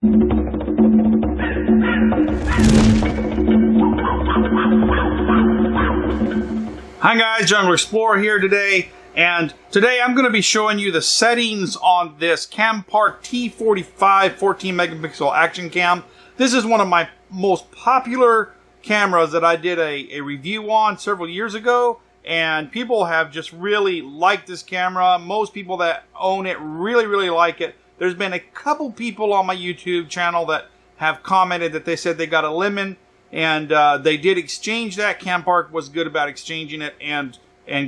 Hi guys, Jungle Explorer here today, and today I'm going to be showing you the settings on this Campark T45 14 megapixel action cam. This is one of my most popular cameras that I did a review on several years ago, and people have just really liked this camera. Most people that own it really like it. There's been a couple people on my YouTube channel that have commented that they said they got a lemon, and they did exchange that. Campark was good about exchanging it and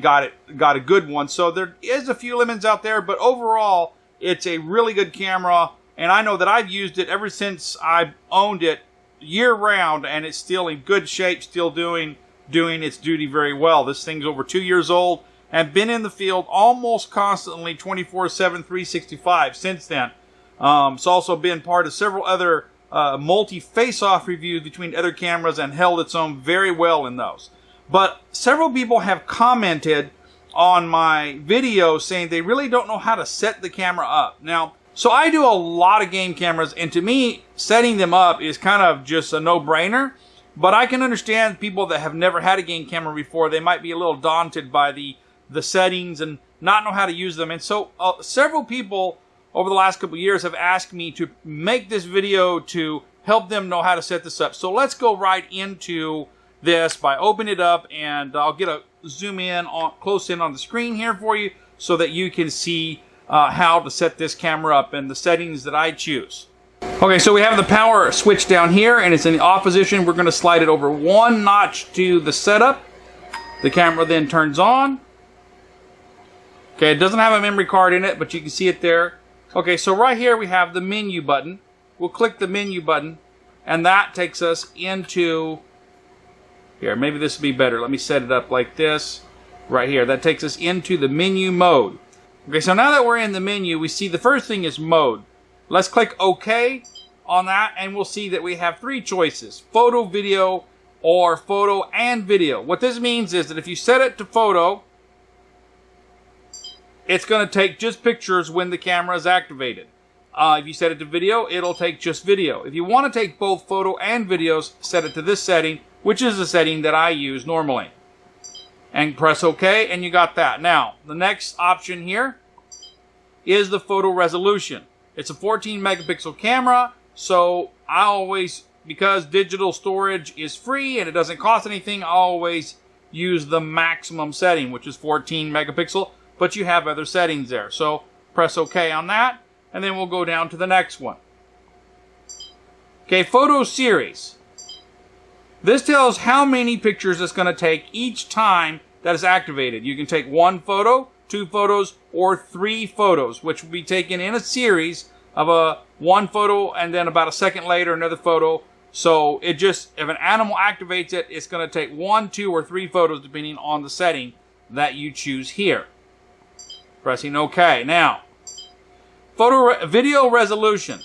got a good one. So there is a few lemons out there, but overall it's a really good camera, and I know that I've used it ever since I owned it year round, and it's still in good shape, still doing its duty very well. This thing's over 2 years old and been in the field almost constantly 24/7 365 since then. It's also been part of several other multi-face-off reviews between other cameras and held its own very well in those. But several people have commented on my video saying they really don't know how to set the camera up. Now, so I do a lot of game cameras, and to me, setting them up is kind of just a no-brainer. But I can understand people that have never had a game camera before. They might be a little daunted by the settings and not know how to use them. And so several people over the last couple of years have asked me to make this video to help them know how to set this up. So let's go right into this by opening it up, and I'll get a zoom in close in on the screen here for you so that you can see how to set this camera up and the settings that I choose. Okay, so we have the power switch down here, and it's in the off position. We're going to slide it over one notch to the setup. The camera then turns on. Okay, it doesn't have a memory card in it, but you can see it there. Okay, so right here we have the menu button. We'll click the menu button, and that takes us into... Here, maybe this will be better. Let me set it up like this. Right here. That takes us into the menu mode. Okay, so now that we're in the menu, we see the first thing is mode. Let's click OK on that, and we'll see that we have three choices: photo, video, or photo and video. What this means is that if you set it to photo, it's going to take just pictures when the camera is activated. If you set it to video, it'll take just video. If you want to take both photo and videos, set it to this setting, which is the setting that I use normally. And press OK, and you got that. Now, the next option here is the photo resolution. It's a 14 megapixel camera, so I always, because digital storage is free and it doesn't cost anything, I always use the maximum setting, which is 14 megapixel, but you have other settings there. So press OK on that, and then we'll go down to the next one. Okay, photo series. This tells how many pictures it's going to take each time that is activated. You can take one photo, two photos, or three photos, which will be taken in a series of one photo, and then about a second later another photo. So it just, if an animal activates it, it's going to take one, two, or three photos depending on the setting that you choose here. Pressing OK. Now, video resolution.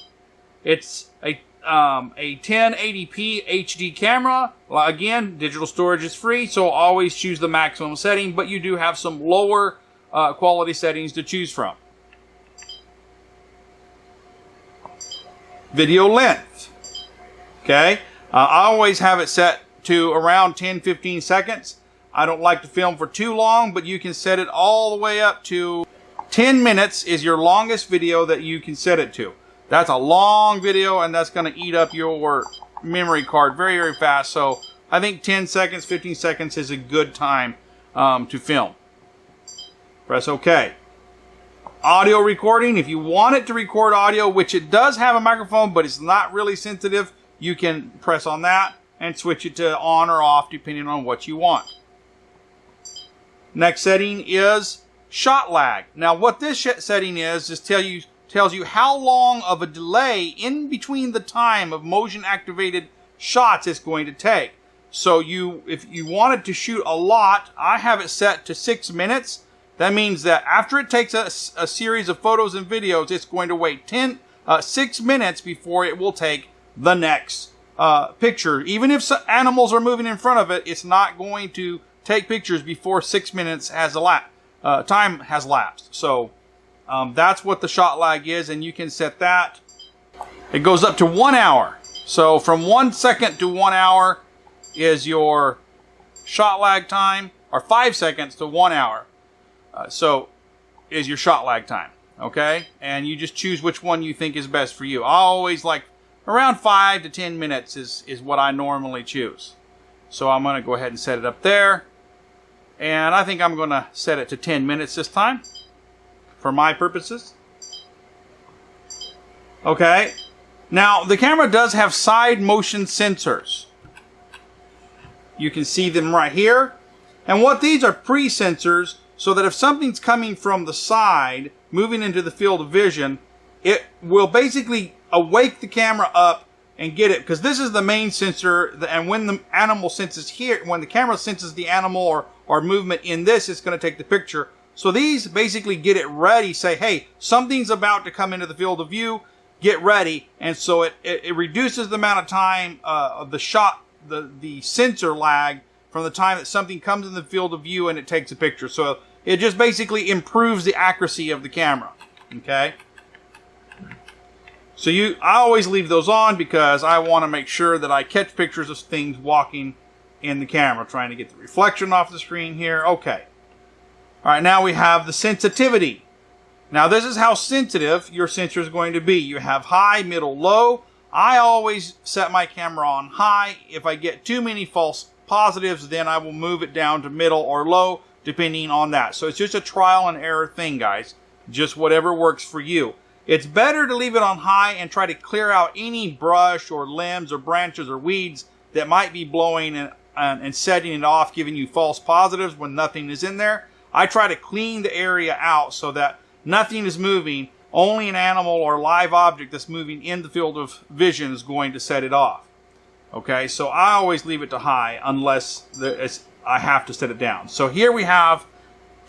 It's a 1080p HD camera. Again, digital storage is free, so always choose the maximum setting, but you do have some lower quality settings to choose from. Video length. Okay, I always have it set to around 10-15 seconds. I don't like to film for too long, but you can set it all the way up to 10 minutes is your longest video that you can set it to. That's a long video, and that's going to eat up your memory card very fast. So I think 10 seconds, 15 seconds is a good time to film. Press OK. Audio recording. If you want it to record audio, which it does have a microphone, but it's not really sensitive, you can press on that and switch it to on or off depending on what you want. Next setting is shot lag. Now what this setting is tells you how long of a delay in between the time of motion activated shots it's going to take. So if you wanted to shoot a lot, I have it set to 6 minutes. That means that after it takes a series of photos and videos, it's going to wait 6 minutes before it will take the next picture. Even if animals are moving in front of it, it's not going to take pictures before 6 minutes has time has lapsed. So that's what the shot lag is, and you can set that It goes up to 1 hour. So from 1 second to 1 hour is your shot lag time, or 5 seconds to 1 hour. So is your shot lag time. Okay? And you just choose which one you think is best for you. I always like around 5 to 10 minutes is what I normally choose. So I'm going to go ahead and set it up there. And I think I'm going to set it to 10 minutes this time for my purposes. Okay. Now, the camera does have side motion sensors. You can see them right here. And what these are pre-sensors, so that if something's coming from the side, moving into the field of vision, it will basically awake the camera up and get it. Because this is the main sensor, and when the animal senses here, when the camera senses the animal or movement in this, it's going to take the picture. So these basically get it ready, say, hey, something's about to come into the field of view, get ready. And so it reduces the amount of time of the shot, the sensor lag from the time that something comes in the field of view and it takes a picture. So it just basically improves the accuracy of the camera. Okay? So I always leave those on because I want to make sure that I catch pictures of things walking in the camera, trying to get the reflection off the screen here. Okay. All right, now we have the sensitivity. Now this is how sensitive your sensor is going to be. You have high, middle, low. I always set my camera on high. If I get too many false positives, then I will move it down to middle or low, depending on that. So it's just a trial and error thing, guys. Just whatever works for you. It's better to leave it on high and try to clear out any brush or limbs or branches or weeds that might be blowing and setting it off, giving you false positives when nothing is in there. I try to clean the area out so that nothing is moving. Only an animal or live object that's moving in the field of vision is going to set it off. Okay, so I always leave it to high unless I have to set it down. So here we have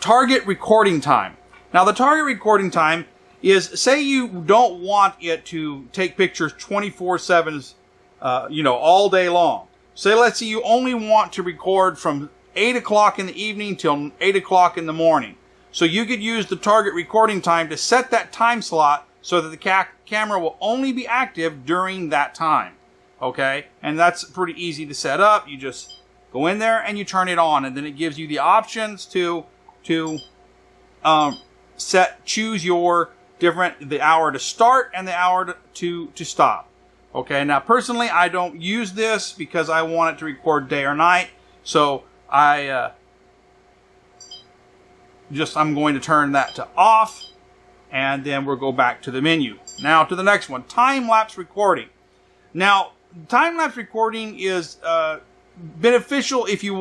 target recording time. Now the target recording time is, say you don't want it to take pictures 24/7, all day long. Say, let's say you only want to record from 8 o'clock in the evening till 8 o'clock in the morning. So you could use the target recording time to set that time slot so that the camera will only be active during that time. Okay? And that's pretty easy to set up. You just go in there and you turn it on, and then it gives you the options to choose your the hour to start and the hour to stop. Okay, now personally I don't use this because I want it to record day or night. So I'm going to turn that to off, and then we'll go back to the menu. Now to the next one, time-lapse recording. Now, time-lapse recording is beneficial if you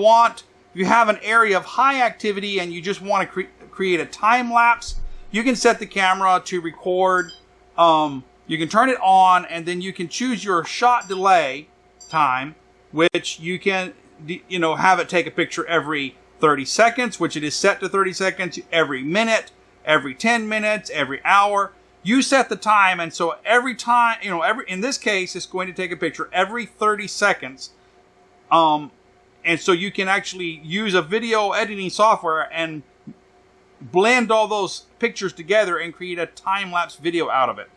have an area of high activity and you just want to create a time lapse. You can set the camera to record. You can turn it on, and then you can choose your shot delay time, which you can, have it take a picture every 30 seconds, which it is set to 30 seconds, every minute, every 10 minutes, every hour. You set the time, and so every time, in this case, it's going to take a picture every 30 seconds. And so you can actually use a video editing software and blend all those pictures together and create a time-lapse video out of it.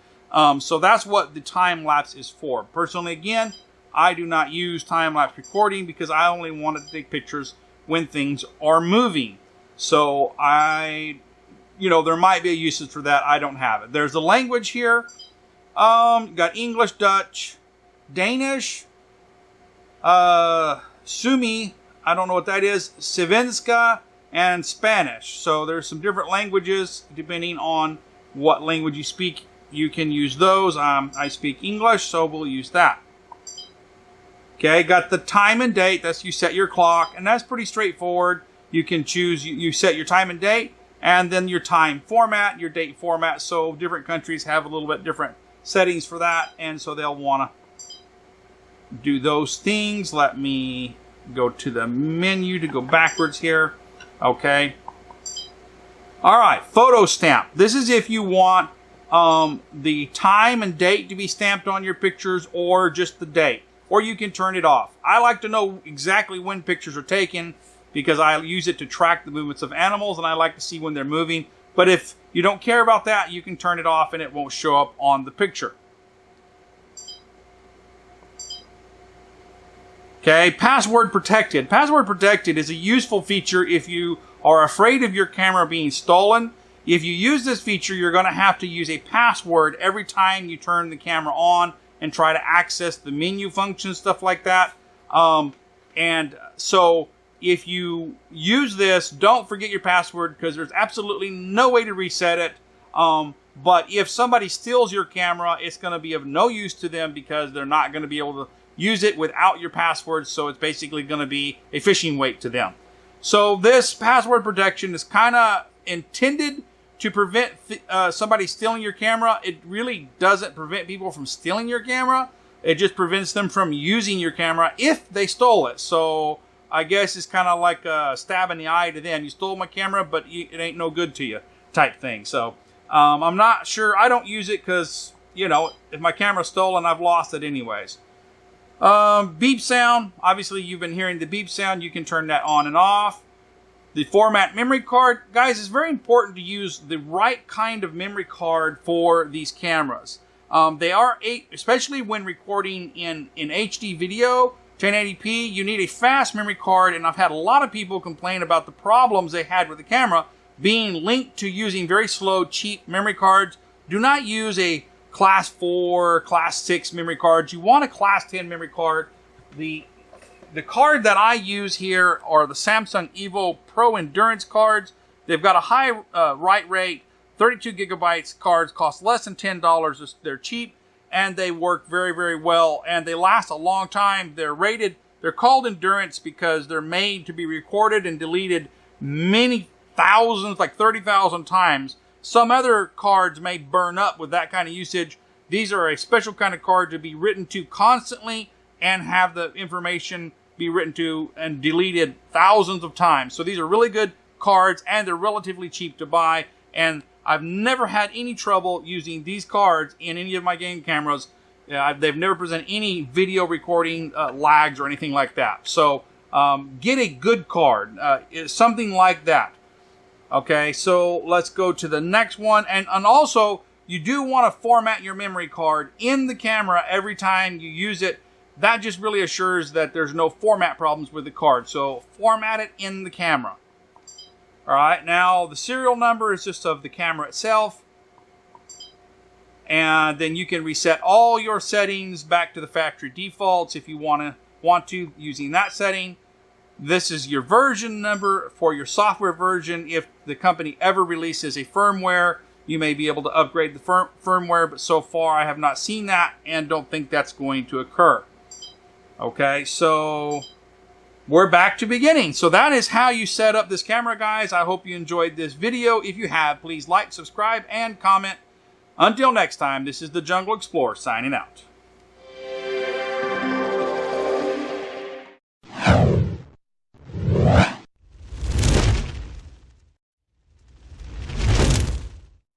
So that's what the time-lapse is for. Personally, again, I do not use time-lapse recording because I only want to take pictures when things are moving. So there might be a usage for that. I don't have it. There's the language here. Got English, Dutch, Danish, Sumi, I don't know what that is, Svenska, and Spanish. So there's some different languages depending on what language you speak. You can use those. I speak English, so we'll use that. Okay, got the time and date. That's you set your clock, and that's pretty straightforward. You can choose, you set your time and date, and then your time format, your date format. So different countries have a little bit different settings for that, and so they'll want to do those things. Let me go to the menu to go backwards here. Okay. All right, photo stamp. This is if you want the time and date to be stamped on your pictures, or just the date. Or you can turn it off. I like to know exactly when pictures are taken because I use it to track the movements of animals, and I like to see when they're moving. But if you don't care about that, you can turn it off and it won't show up on the picture. Okay, password protected. Password protected is a useful feature if you are afraid of your camera being stolen. If you use this feature, you're going to have to use a password every time you turn the camera on and try to access the menu function, stuff like that. And so if you use this, don't forget your password, because there's absolutely no way to reset it. But if somebody steals your camera, it's going to be of no use to them, because they're not going to be able to use it without your password. So it's basically going to be a fishing weight to them. So this password protection is kind of intended to prevent somebody stealing your camera. It really doesn't prevent people from stealing your camera. It just prevents them from using your camera if they stole it. So I guess it's kind of like a stab in the eye to them. You stole my camera, but it ain't no good to you type thing. So I'm not sure. I don't use it because, you know, if my camera's stolen, I've lost it anyways. Beep sound. Obviously, you've been hearing the beep sound. You can turn that on and off. The format memory card. Guys, it's very important to use the right kind of memory card for these cameras. They are, especially when recording in HD video, 1080p, you need a fast memory card, and I've had a lot of people complain about the problems they had with the camera being linked to using very slow, cheap memory cards. Do not use a Class 4, Class 6 memory cards. You want a Class 10 memory card. The card that I use here are the Samsung Evo Pro Endurance cards. They've got a high write rate. 32 gigabytes cards cost less than $10. They're cheap, and they work very, very well, and they last a long time. They're called Endurance because they're made to be recorded and deleted many thousands, like 30,000 times. Some other cards may burn up with that kind of usage. These are a special kind of card to be written to constantly and have the information be written to and deleted thousands of times. So these are really good cards, and they're relatively cheap to buy, and I've never had any trouble using these cards in any of my game cameras. They've never presented any video recording lags or anything like that. So get a good card, something like that. Okay, so let's go to the next one. And also, you do want to format your memory card in the camera every time you use it. That just really assures that there's no format problems with the card. So format it in the camera. Alright, now the serial number is just of the camera itself. And then you can reset all your settings back to the factory defaults if you want to using that setting. This is your version number for your software version. If the company ever releases a firmware, you may be able to upgrade the firmware, but so far I have not seen that and don't think that's going to occur. Okay, so we're back to beginning. So that is how you set up this camera, guys. I hope you enjoyed this video. If you have, please like, subscribe, and comment. Until next time, this is the Jungle Explorer signing out.